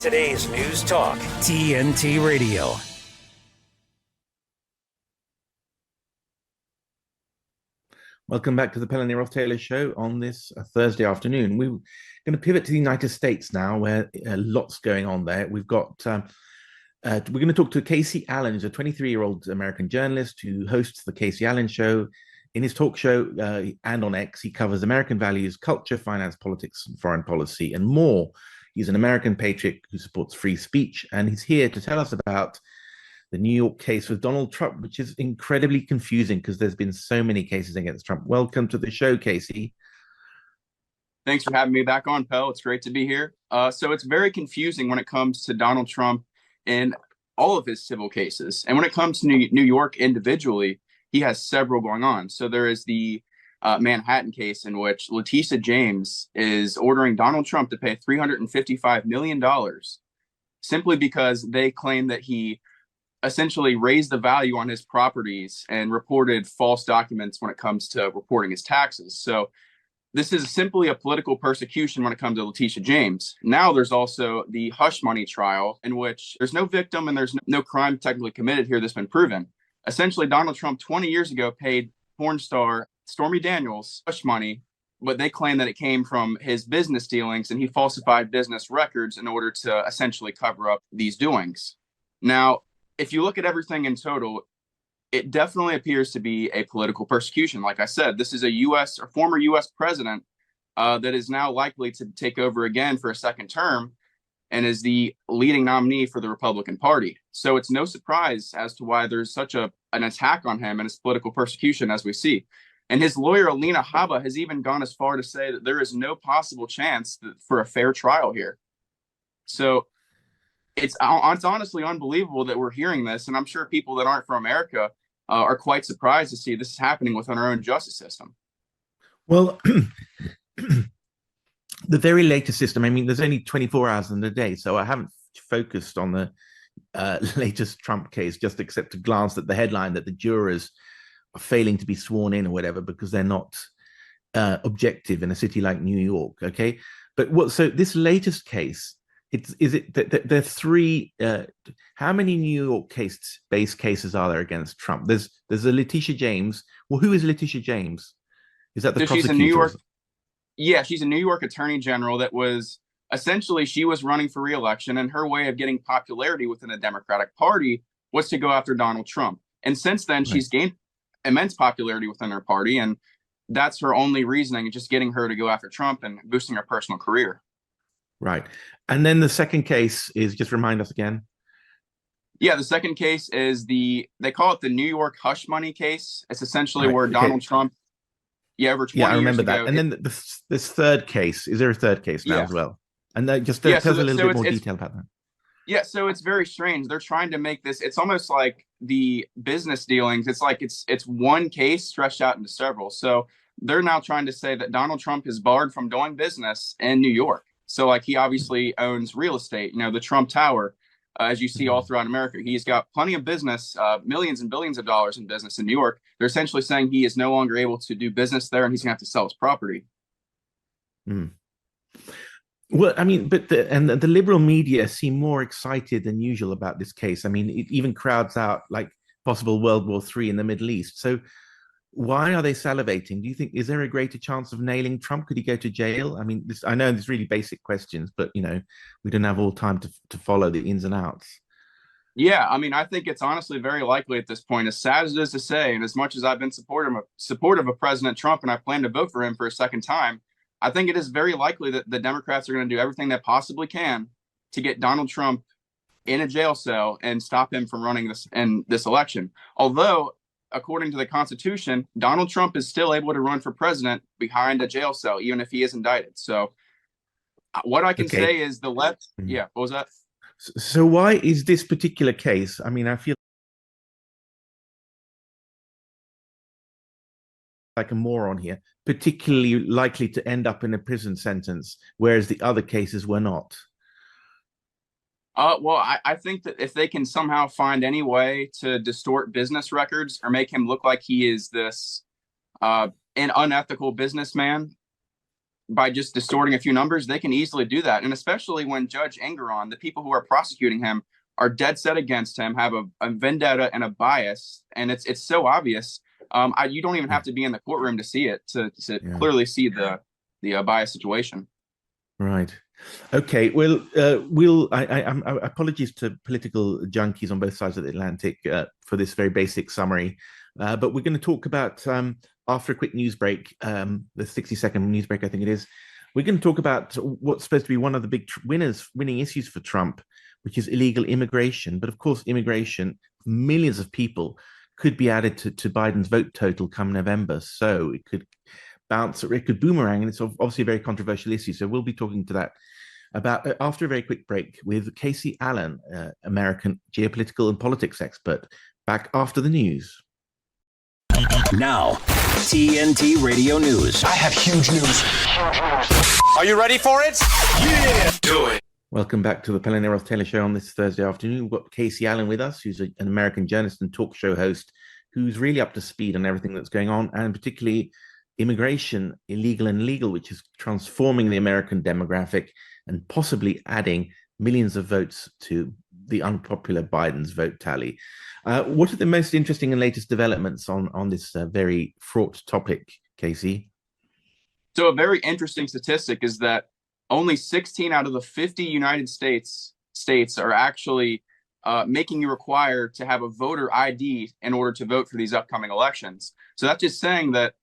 Today's News Talk, TNT Radio. Welcome back to the Pelle Noreth Taylor Show on this Thursday afternoon. We're going to pivot to the United States now, where lots going on there. We're going to talk to Kacee Allen, who's a 23-year-old American journalist who hosts the Kacee Allen Show. In his talk show and on X, he covers American values, culture, finance, politics, and foreign policy, and more. He's an American patriot who supports free speech, and he's here to tell us about the New York case with Donald Trump, which is incredibly confusing because there's been so many cases against Trump. Welcome to the show, Kacee. Thanks for having me back on, Pelle. It's great to be here. So it's very confusing when it comes to Donald Trump in all of his civil cases. And when it comes to New York individually, he has several going on. So there is the Manhattan case in which Letitia James is ordering Donald Trump to pay $355 million simply because they claim that he essentially raised the value on his properties and reported false documents when it comes to reporting his taxes. So this is simply a political persecution when it comes to Letitia James. Now there's also the hush money trial in which there's no victim and there's no crime technically committed here that's been proven. Essentially, Donald Trump 20 years ago paid porn star Stormy Daniels hush money, but they claim that it came from his business dealings and he falsified business records in order to essentially cover up these doings. Now, if you look at everything in total, it definitely appears to be a political persecution. Like I said, this is a former U.S. president that is now likely to take over again for a second term and is the leading nominee for the Republican Party. So it's no surprise as to why there's such an attack on him and his political persecution as we see. And his lawyer, Alina Habba, has even gone as far to say that there is no possible chance for a fair trial here. So it's honestly unbelievable that we're hearing this. And I'm sure people that aren't from America are quite surprised to see this is happening within our own justice system. Well, the very latest system, I mean, there's only 24 hours in the day, so I haven't focused on the latest Trump case, just except to glance at the headline that the jurors are failing to be sworn in or whatever because they're not objective in a city like New York, okay? But so this latest case, there are three, how many New York based cases are there against Trump? There's a Letitia James. Well, who is Letitia James? Is that the prosecutor? She's a New York, yeah, she's a New York attorney general that was essentially, she was running for re-election, and her way of getting popularity within the Democratic Party was to go after Donald Trump. And since then, she's gained immense popularity within her party, and that's her only reasoning, just getting her to go after Trump and boosting her personal career. Right. And then the second case is, just remind us again. Yeah, the second case is they call it the New York hush money case. It's essentially where Donald Trump, over 20 years ago. I remember that. And then this third case, is there a third case now as well? And just tell us a little bit more detail about that. Yeah, so it's very strange. They're trying to make this, it's almost like the business dealings. It's like it's one case stretched out into several. So they're now trying to say that Donald Trump is barred from doing business in New York. So like he obviously owns real estate, the Trump Tower, as you see all throughout America. He's got plenty of business, millions and billions of dollars in business in New York. They're essentially saying he is no longer able to do business there and he's going to have to sell his property. Well, I mean, but the liberal media seem more excited than usual about this case. I mean, it even crowds out like possible World War III in the Middle East. So why are they salivating? Do you think, is there a greater chance of nailing Trump? Could he go to jail? I mean, I know there's really basic questions, but, we don't have all time to follow the ins and outs. Yeah, I mean, I think it's honestly very likely at this point, as sad as it is to say, and as much as I've been supportive of President Trump and I plan to vote for him for a second time, I think it is very likely that the Democrats are going to do everything they possibly can to get Donald Trump in a jail cell and stop him from running this election. Although, according to the Constitution, Donald Trump is still able to run for president behind a jail cell, even if he is indicted. So what I can say is the left. Yeah, what was that? So why is this particular case? I mean, I feel like a moron here, particularly likely to end up in a prison sentence, whereas the other cases were not. Well, I think that if they can somehow find any way to distort business records or make him look like he is this an unethical businessman, by just distorting a few numbers, they can easily do that. And especially when Judge Engeron, the people who are prosecuting him, are dead set against him, have a vendetta and a bias, and it's so obvious. You don't even have to be in the courtroom to see it to clearly see the bias situation. Right. Okay. Well, apologies to political junkies on both sides of the Atlantic for this very basic summary, but we're going to talk about after a quick news break, the 60-second news break, I think it is. We're going to talk about what's supposed to be one of the big winning issues for Trump, which is illegal immigration. But of course, immigration, millions of people, could be added to Biden's vote total come November. So it could bounce, or it could boomerang, and it's obviously a very controversial issue. So we'll be talking to that about after a very quick break with Kacee Allen, American geopolitical and politics expert, back after the news. Now, TNT Radio News. I have huge news. Are you ready for it? Yeah, do it. Welcome back to the Pelle Noreth Taylor Show on this Thursday afternoon. We've got Kacee Allen with us, who's an American journalist and talk show host, who's really up to speed on everything that's going on, and particularly immigration, illegal and legal, which is transforming the American demographic and possibly adding millions of votes to the unpopular Biden's vote tally. What are the most interesting and latest developments on this very fraught topic, Kacee? So a very interesting statistic is that only 16 out of the 50 United States are actually making you require to have a voter ID in order to vote for these upcoming elections. So that's just saying that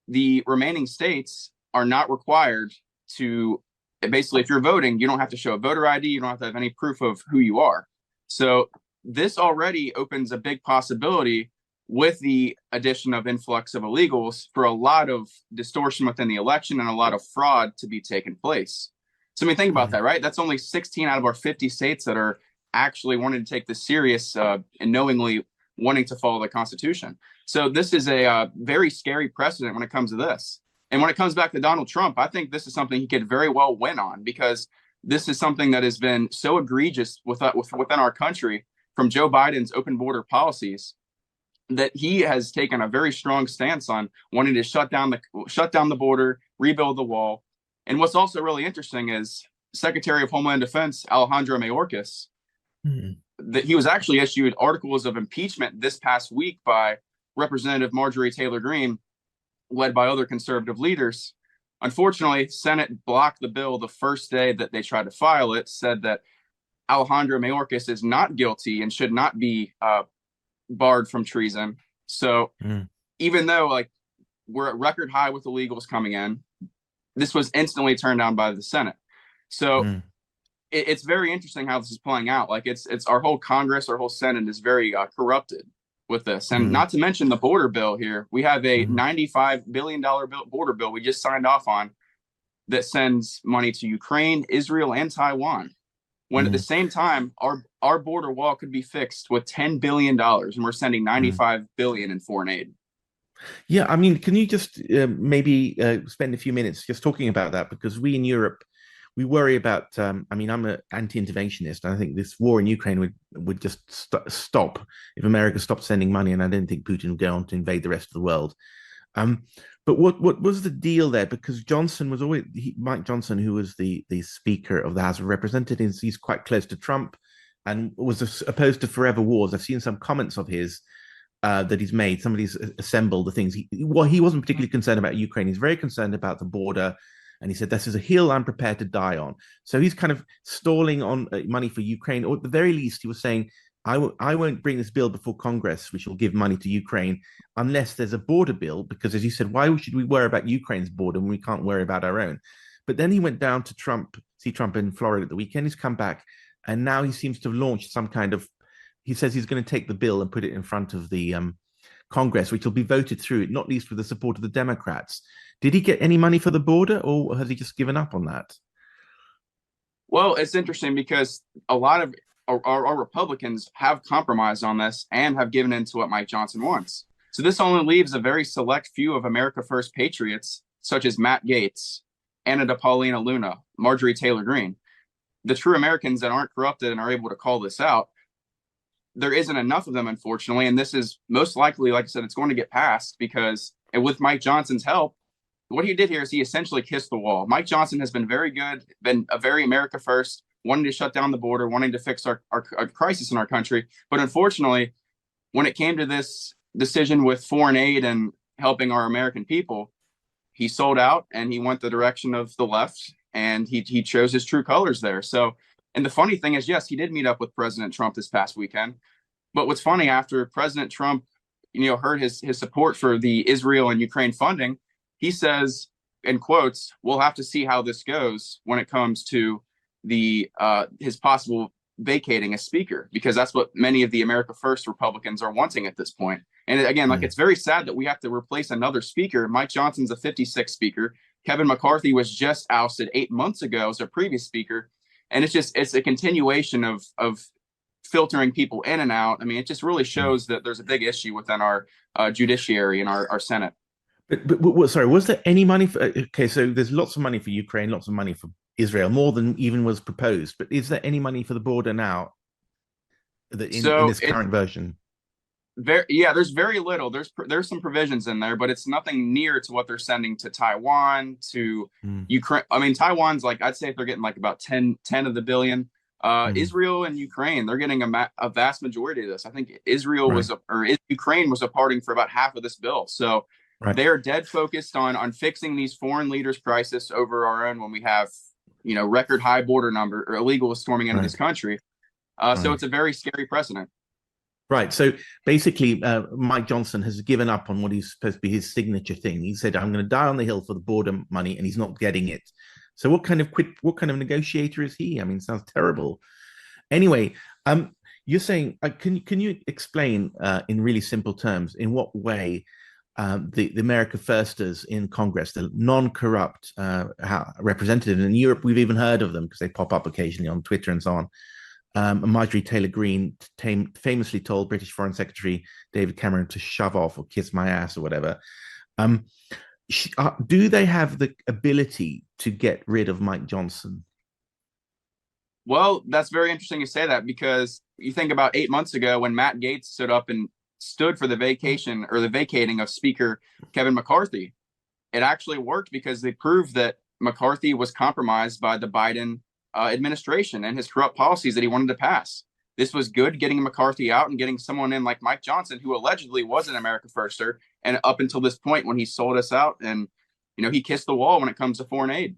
the remaining states are not required to, basically, if you're voting, you don't have to show a voter ID, you don't have to have any proof of who you are. So this already opens a big possibility with the addition of influx of illegals for a lot of distortion within the election and a lot of fraud to be taken place. So I mean, think about that, right? That's only 16 out of our 50 states that are actually wanting to take this serious and knowingly wanting to follow the Constitution. So this is a very scary precedent when it comes to this. And when it comes back to Donald Trump, I think this is something he could very well win on, because this is something that has been so egregious within our country from Joe Biden's open border policies that he has taken a very strong stance on wanting to shut down the border, rebuild the wall. And what's also really interesting is Secretary of Homeland Defense Alejandro Mayorkas, that he was actually issued articles of impeachment this past week by Representative Marjorie Taylor Greene, led by other conservative leaders. Unfortunately, Senate blocked the bill the first day that they tried to file it, said that Alejandro Mayorkas is not guilty and should not be barred from treason. So even though we're at record high with illegals coming in, this was instantly turned down by the Senate. So it's very interesting how this is playing out. It's our whole Congress, our whole Senate is very corrupted with this. And not to mention the border bill here. We have a $95 billion border bill we just signed off on that sends money to Ukraine, Israel, and Taiwan. When at the same time, our border wall could be fixed with $10 billion, and we're sending $95 billion in foreign aid. Yeah, I mean, can you just maybe spend a few minutes just talking about that? Because we in Europe, we worry about, I mean, I'm an anti-interventionist. I think this war in Ukraine would just stop if America stopped sending money, and I don't think Putin would go on to invade the rest of the world. But what was the deal there? Because Johnson was always, Mike Johnson, who was the Speaker of the House of Representatives, he's quite close to Trump and was opposed to forever wars. I've seen some comments of his that he's made. Somebody's assembled the things. He wasn't particularly concerned about Ukraine. He's very concerned about the border. And he said, this is a hill I'm prepared to die on. So he's kind of stalling on money for Ukraine, or at the very least, he was saying, I won't bring this bill before Congress, which will give money to Ukraine, unless there's a border bill, because as you said, why should we worry about Ukraine's border when we can't worry about our own? But then he went down to see Trump in Florida at the weekend. He's come back, and now he seems to have launched some kind of, he says he's going to take the bill and put it in front of the Congress, which will be voted through, not least with the support of the Democrats. Did he get any money for the border, or has he just given up on that? Well, it's interesting because a lot of our Republicans have compromised on this and have given in to what Mike Johnson wants. So this only leaves a very select few of America First patriots, such as Matt Gaetz, Anna DePaulina Luna, Marjorie Taylor Greene. The true Americans that aren't corrupted and are able to call this out, there isn't enough of them, unfortunately. And this is most likely, like I said, it's going to get passed because with Mike Johnson's help, what he did here is he essentially kissed the wall. Mike Johnson has been very good, been a very America first, wanting to shut down the border, wanting to fix our crisis in our country. But unfortunately, when it came to this decision with foreign aid and helping our American people, he sold out and he went the direction of the left, and he chose his true colors there. So, and the funny thing is, yes, he did meet up with President Trump this past weekend. But what's funny, after President Trump, heard his support for the Israel and Ukraine funding, he says, in quotes, "We'll have to see how this goes when it comes to the his possible vacating as speaker," because that's what many of the America First Republicans are wanting at this point. And again, it's very sad that we have to replace another speaker. Mike Johnson's a 56th speaker. Kevin McCarthy was just ousted 8 months ago as a previous speaker. And it's a continuation of filtering people in and out. I mean, it just really shows that there's a big issue within our judiciary and our Senate. But sorry, was there any money for? Okay, so there's lots of money for Ukraine, lots of money for Israel, more than even was proposed. But is there any money for the border now? In this current version? There's very little. There's some provisions in there, but it's nothing near to what they're sending to Taiwan, to Ukraine. I mean, Taiwan's I'd say if they're getting about 10 of the billion. Israel and Ukraine, they're getting a vast majority of this. I think Ukraine was departing for about half of this bill. So they're dead focused on fixing these foreign leaders' crisis over our own when we have, record high border number or illegals storming into this country. So it's a very scary precedent. Right. So basically, Mike Johnson has given up on what he's supposed to be his signature thing. He said, "I'm going to die on the hill for the border money," and he's not getting it. So what kind of negotiator is he? I mean, sounds terrible. Anyway, you're saying, can you explain in really simple terms in what way the America Firsters in Congress, the non-corrupt representatives in Europe, we've even heard of them because they pop up occasionally on Twitter and so on. Marjorie Taylor Greene famously told British Foreign Secretary David Cameron to shove off or kiss my ass or whatever. Do they have the ability to get rid of Mike Johnson? Well, that's very interesting to say that, because you think about 8 months ago when Matt Gaetz stood up and stood for the vacating of Speaker Kevin McCarthy. It actually worked because they proved that McCarthy was compromised by the Biden administration and his corrupt policies that he wanted to pass. This was good, getting McCarthy out and getting someone in like Mike Johnson, who allegedly was an America Firster, and up until this point when he sold us out and, he kissed the wall when it comes to foreign aid.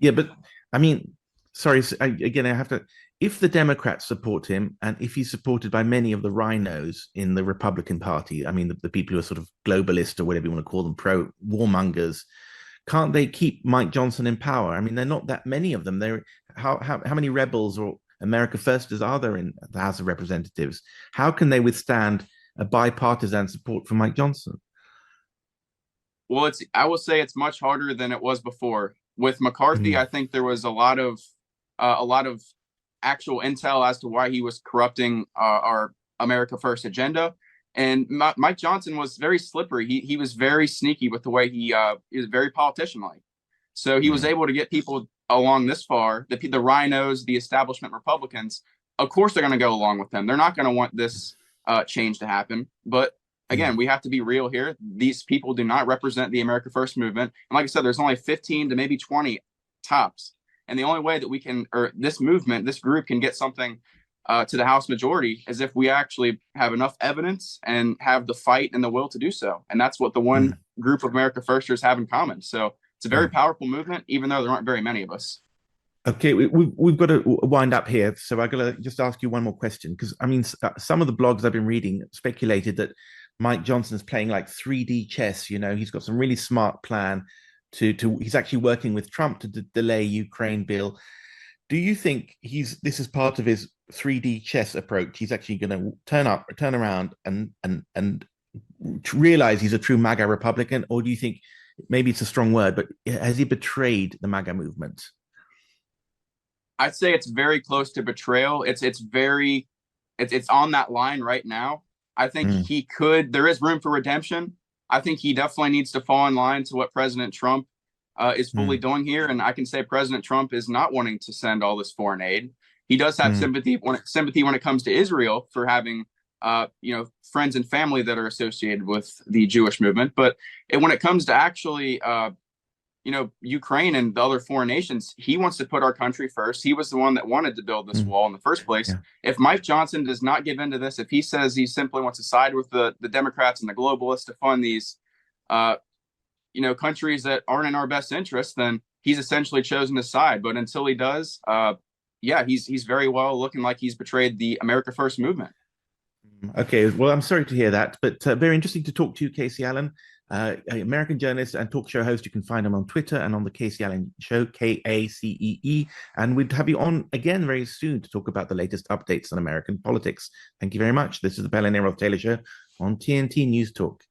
Yeah, but I mean, sorry, I have to, if the Democrats support him and if he's supported by many of the rhinos in the Republican Party, I mean, the people who are sort of globalist or whatever you want to call them, pro-warmongers, can't they keep Mike Johnson in power? I mean, they're not that many of them. How many rebels or America Firsters are there in the House of Representatives? How can they withstand a bipartisan support for Mike Johnson? Well, I will say it's much harder than it was before. With McCarthy, I think there was a lot of actual intel as to why he was corrupting our America First agenda. And Mike Johnson was very slippery. He was very sneaky with the way he was very politician-like. So he was able to get people along this far. The rhinos, the establishment Republicans, of course they're going to go along with them. They're not going to want this change to happen. But again, we have to be real here. These people do not represent the America First movement. And like I said, there's only 15 to maybe 20 tops. And the only way that we can, or this movement, this group can get something to the House majority is if we actually have enough evidence and have the fight and the will to do so. And that's what the one group of America Firsters have in common. So it's a very powerful movement, even though there aren't very many of us. Okay, we've got to wind up here. So I'm going to just ask you one more question, because I mean, some of the blogs I've been reading speculated that Mike Johnson is playing like 3D chess. He's got some really smart plan he's actually working with Trump to delay Ukraine bill. Do you think this is part of his 3D chess approach? He's actually going to turn around and realize he's a true MAGA Republican? Or do you think, maybe it's a strong word, but has he betrayed the MAGA movement? I'd say it's very close to betrayal. It's on that line right now. I think there is room for redemption. I think he definitely needs to fall in line to what President Trump is fully doing here. And I can say President Trump is not wanting to send all this foreign aid. He does have sympathy when it comes to Israel for having friends and family that are associated with the Jewish movement. But when it comes to actually, Ukraine and the other foreign nations, he wants to put our country first. He was the one that wanted to build this wall in the first place. Yeah. If Mike Johnson does not give in to this, if he says he simply wants to side with the Democrats and the globalists to fund these, countries that aren't in our best interest, then he's essentially chosen to side. But until he does, he's very well looking like he's betrayed the America First movement. Okay, well, I'm sorry to hear that, but very interesting to talk to you, Kacee Allen, American journalist and talk show host. You can find him on Twitter and on the Kacee Allen Show, Kacee. And we'd have you on again very soon to talk about the latest updates on American politics. Thank you very much. This is the Pelle Noreth Taylor Show on TNT News Talk.